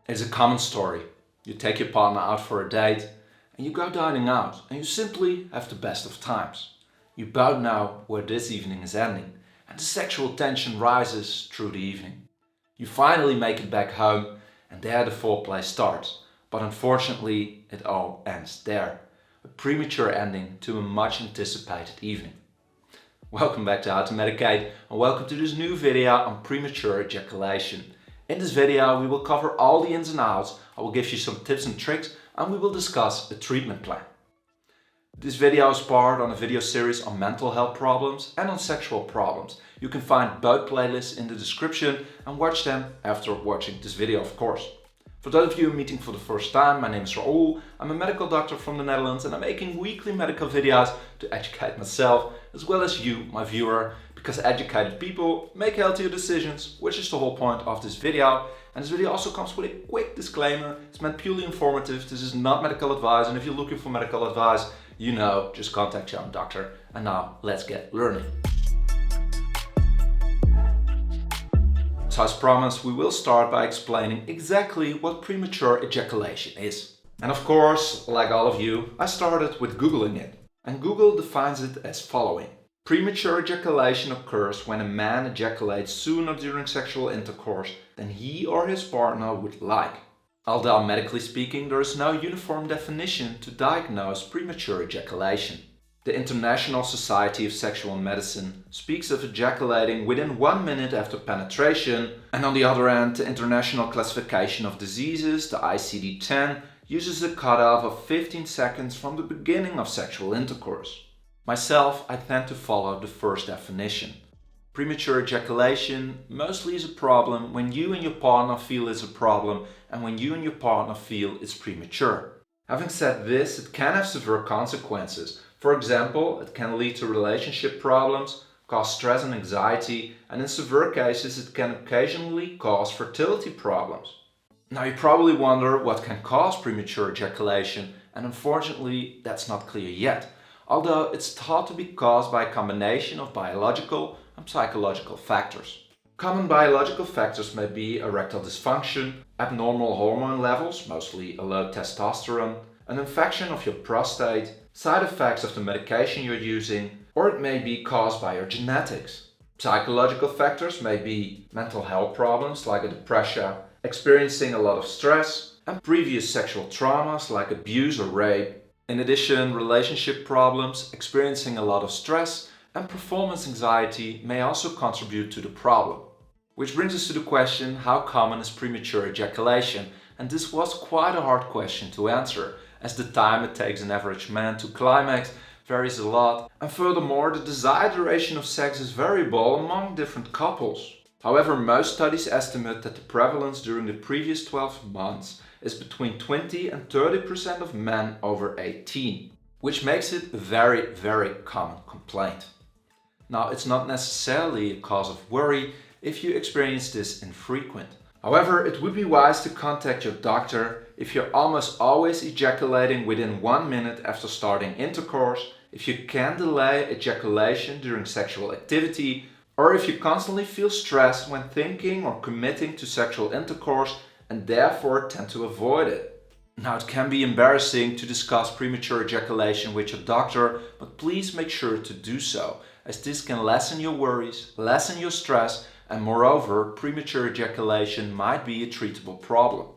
It's a common story. You take your partner out for a date and you go dining out and you simply have the best of times. You both know where this evening is ending and the sexual tension rises through the evening. You finally make it back home and there the foreplay starts, but unfortunately it all ends there. A premature ending to a much anticipated evening. Welcome back to How to Medicate and welcome to this new video on premature ejaculation. In this video we will cover all the ins and outs, I will give you some tips and tricks and we will discuss a treatment plan. This video is part of a video series on mental health problems and on sexual problems. You can find both playlists in the description and watch them after watching this video, of course. For those of you meeting for the first time, my name is Raoul. I'm a medical doctor from the Netherlands and I'm making weekly medical videos to educate myself as well as you, my viewer, because educated people make healthier decisions, which is the whole point of this video. And this video also comes with a quick disclaimer. It's meant purely informative. This is not medical advice, and if you're looking for medical advice, you know, just contact your own doctor. And now let's get learning. So as promised, we will start by explaining exactly what premature ejaculation is. And of course, like all of you, I started with Googling it. And Google defines it as following. Premature ejaculation occurs when a man ejaculates sooner during sexual intercourse than he or his partner would like. Although medically speaking, there is no uniform definition to diagnose premature ejaculation. The International Society of Sexual Medicine speaks of ejaculating within 1 minute after penetration, and on the other hand, the International Classification of Diseases, the ICD-10, uses a cutoff of 15 seconds from the beginning of sexual intercourse. Myself, I tend to follow the first definition. Premature ejaculation mostly is a problem when you and your partner feel it's a problem and when you and your partner feel it's premature. Having said this, it can have severe consequences. For example, it can lead to relationship problems, cause stress and anxiety, and in severe cases it can occasionally cause fertility problems. Now you probably wonder what can cause premature ejaculation, and unfortunately that's not clear yet, although it's thought to be caused by a combination of biological and psychological factors. Common biological factors may be erectile dysfunction, abnormal hormone levels, mostly a low testosterone, an infection of your prostate, side effects of the medication you're using, or it may be caused by your genetics. Psychological factors may be mental health problems like a depression, experiencing a lot of stress, and previous sexual traumas like abuse or rape. In addition, relationship problems, experiencing a lot of stress, and performance anxiety may also contribute to the problem. Which brings us to the question, how common is premature ejaculation? And this was quite a hard question to answer, as the time it takes an average man to climax varies a lot, and furthermore the desired duration of sex is variable among different couples. However, most studies estimate that the prevalence during the previous 12 months is between 20 and 30% of men over 18, which makes it a very, very common complaint. Now, it's not necessarily a cause of worry if you experience this infrequent. However, it would be wise to contact your doctor if you're almost always ejaculating within 1 minute after starting intercourse, if you can delay ejaculation during sexual activity, or if you constantly feel stressed when thinking or committing to sexual intercourse and therefore tend to avoid it. Now, it can be embarrassing to discuss premature ejaculation with your doctor, but please make sure to do so, as this can lessen your worries, lessen your stress, and moreover, premature ejaculation might be a treatable problem.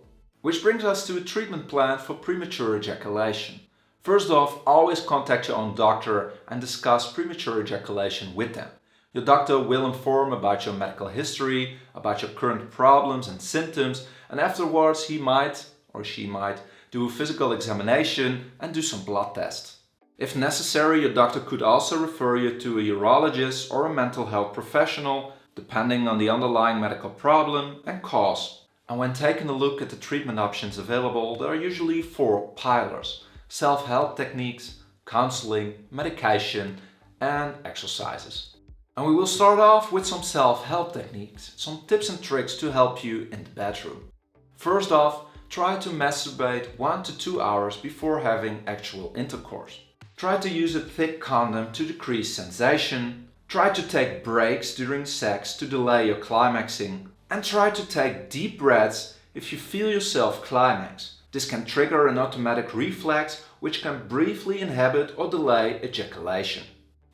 Which brings us to a treatment plan for premature ejaculation. First off, always contact your own doctor and discuss premature ejaculation with them. Your doctor will inform about your medical history, about your current problems and symptoms, and afterwards he might or she might do a physical examination and do some blood tests. If necessary, your doctor could also refer you to a urologist or a mental health professional, depending on the underlying medical problem and cause. And when taking a look at the treatment options available, there are usually 4 pillars: self-help techniques, counseling, medication, and exercises. And we will start off with some self-help techniques, some tips and tricks to help you in the bedroom. First off, try to masturbate 1 to 2 hours before having actual intercourse. Try to use a thick condom to decrease sensation. Try to take breaks during sex to delay your climaxing. And try to take deep breaths if you feel yourself climax. This can trigger an automatic reflex which can briefly inhibit or delay ejaculation.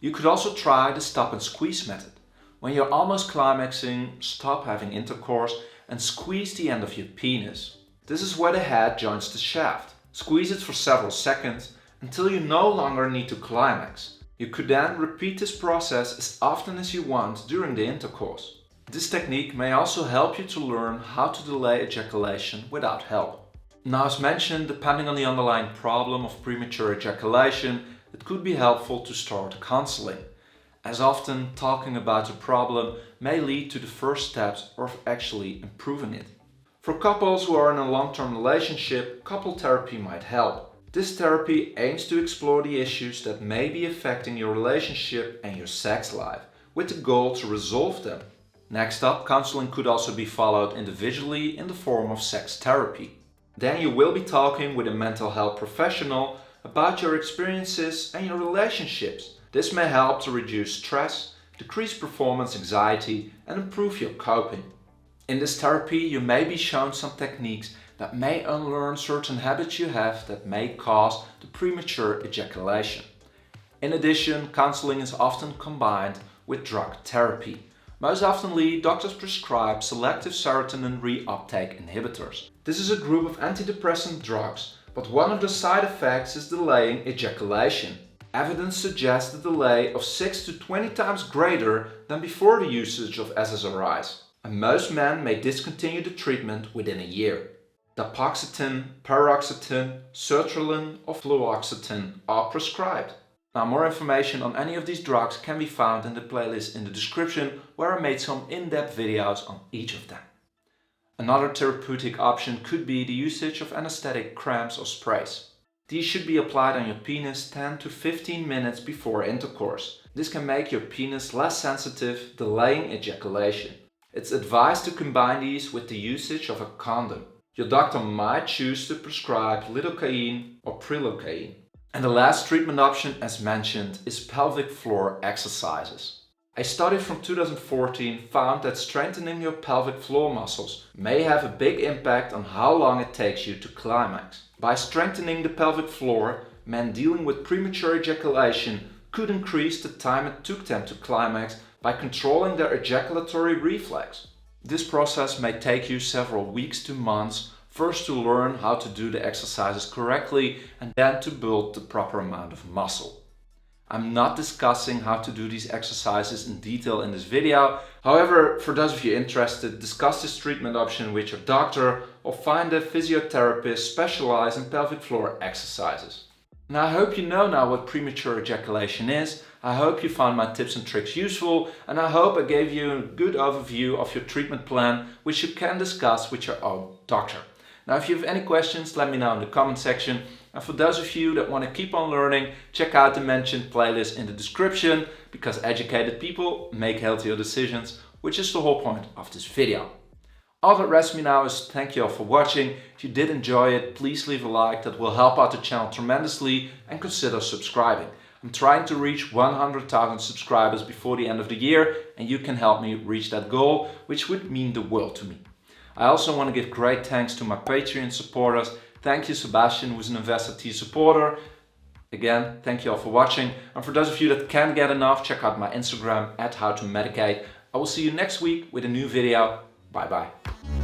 You could also try the stop and squeeze method. When you're almost climaxing, stop having intercourse and squeeze the end of your penis. This is where the head joins the shaft. Squeeze it for several seconds until you no longer need to climax. You could then repeat this process as often as you want during the intercourse. This technique may also help you to learn how to delay ejaculation without help. Now, as mentioned, depending on the underlying problem of premature ejaculation, it could be helpful to start counseling, as often talking about the problem may lead to the first steps of actually improving it. For couples who are in a long-term relationship, couple therapy might help. This therapy aims to explore the issues that may be affecting your relationship and your sex life, with the goal to resolve them. Next up, counseling could also be followed individually in the form of sex therapy. Then you will be talking with a mental health professional about your experiences and your relationships. This may help to reduce stress, decrease performance anxiety, and improve your coping. In this therapy, you may be shown some techniques that may unlearn certain habits you have that may cause the premature ejaculation. In addition, counseling is often combined with drug therapy. Most oftenly, doctors prescribe selective serotonin reuptake inhibitors. This is a group of antidepressant drugs, but one of the side effects is delaying ejaculation. Evidence suggests the delay of 6 to 20 times greater than before the usage of SSRIs, and most men may discontinue the treatment within a year. Dapaxetin, paroxetin, sertraline or fluoxetine are prescribed. Now, more information on any of these drugs can be found in the playlist in the description, where I made some in-depth videos on each of them. Another therapeutic option could be the usage of anesthetic creams or sprays. These should be applied on your penis 10 to 15 minutes before intercourse. This can make your penis less sensitive, delaying ejaculation. It's advised to combine these with the usage of a condom. Your doctor might choose to prescribe lidocaine or prilocaine. And the last treatment option, as mentioned, is pelvic floor exercises. A study from 2014 found that strengthening your pelvic floor muscles may have a big impact on how long it takes you to climax. By strengthening the pelvic floor, men dealing with premature ejaculation could increase the time it took them to climax by controlling their ejaculatory reflex. This process may take you several weeks to months, first to learn how to do the exercises correctly and then to build the proper amount of muscle. I'm not discussing how to do these exercises in detail in this video. However, for those of you interested, discuss this treatment option with your doctor or find a physiotherapist specialized in pelvic floor exercises. Now, I hope you know now what premature ejaculation is. I hope you found my tips and tricks useful, and I hope I gave you a good overview of your treatment plan, which you can discuss with your own doctor. Now, if you have any questions, let me know in the comment section. And for those of you that want to keep on learning, check out the mentioned playlist in the description, because educated people make healthier decisions, which is the whole point of this video. All that rests me now is thank you all for watching. If you did enjoy it, please leave a like. That will help out the channel tremendously, and consider subscribing. I'm trying to reach 100,000 subscribers before the end of the year, and you can help me reach that goal, which would mean the world to me. I also want to give great thanks to my Patreon supporters. Thank you, Sebastian, who's an Investor T supporter. Again, thank you all for watching. And for those of you that can't get enough, check out my Instagram @howtomedicate. I will see you next week with a new video. Bye bye.